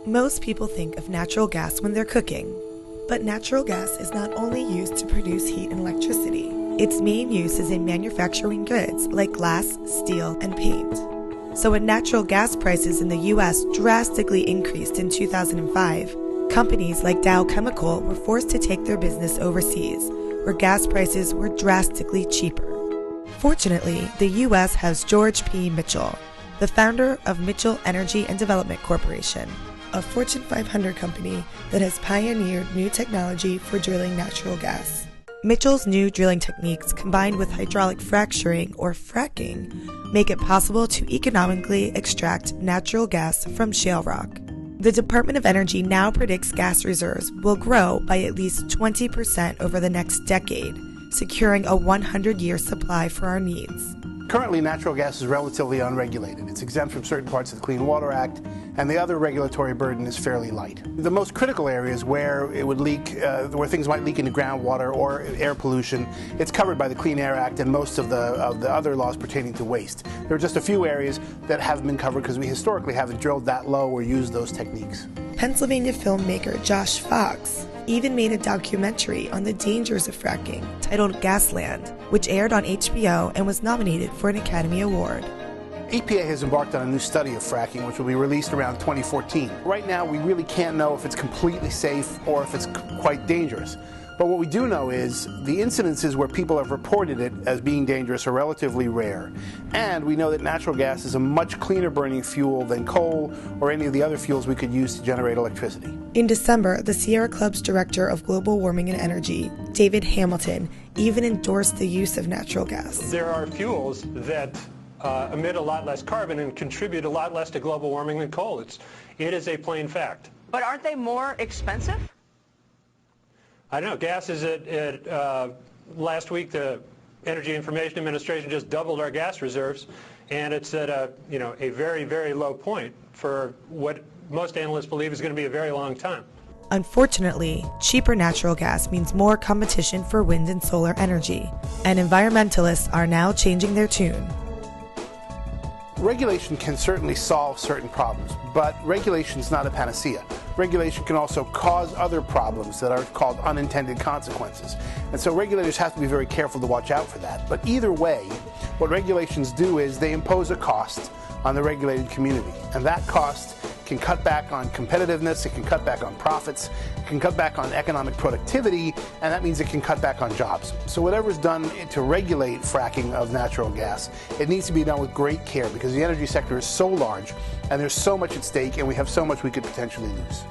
Most people think of natural gas when they're cooking. But natural gas is not only used to produce heat and electricity. Its main use is in manufacturing goods like glass, steel, and paint. So when natural gas prices in the U.S. drastically increased in 2005, companies like Dow Chemical were forced to take their business overseas, where gas prices were drastically cheaper. Fortunately, the U.S. has George P. Mitchell, the founder of Mitchell Energy and Development Corporation, a Fortune 500 company that has pioneered new technology for drilling natural gas. Mitchell's new drilling techniques, combined with hydraulic fracturing or fracking, make it possible to economically extract natural gas from shale rock. The Department of Energy now predicts gas reserves will grow by at least 20% over the next decade, securing a 100-year supply for our needs. Currently, natural gas is relatively unregulated. It's exempt from certain parts of the Clean Water Act, and the other regulatory burden is fairly light. The most critical areas where it would leak, where things might leak into groundwater or air pollution, it's covered by the Clean Air Act and most of the other laws pertaining to waste. There are just a few areas that haven't been covered because we historically haven't drilled that low or used those techniques. Pennsylvania filmmaker Josh Fox even made a documentary on the dangers of fracking titled Gasland, which aired on HBO and was nominated for an Academy Award. EPA has embarked on a new study of fracking, which will be released around 2014. Right now, we really can't know if it's completely safe or if it's quite dangerous. But what we do know is the incidences where people have reported it as being dangerous are relatively rare. And we know that natural gas is a much cleaner burning fuel than coal or any of the other fuels we could use to generate electricity. In December, the Sierra Club's Director of Global Warming and Energy, David Hamilton, even endorsed the use of natural gas. There are fuels that emit a lot less carbon and contribute a lot less to global warming than coal. It is a plain fact. But aren't they more expensive? I don't know. Gas is last week the Energy Information Administration just doubled our gas reserves, and it's at a very, very low point for what most analysts believe is going to be a very long time. Unfortunately, cheaper natural gas means more competition for wind and solar energy, and environmentalists are now changing their tune. Regulation can certainly solve certain problems, but regulation is not a panacea. Regulation can also cause other problems that are called unintended consequences. And so regulators have to be very careful to watch out for that. But either way, what regulations do is they impose a cost on the regulated community. And that cost can cut back on competitiveness, it can cut back on profits, it can cut back on economic productivity, and that means it can cut back on jobs. So whatever's done to regulate fracking of natural gas, it needs to be done with great care because the energy sector is so large and there's so much at stake and we have so much we could potentially lose.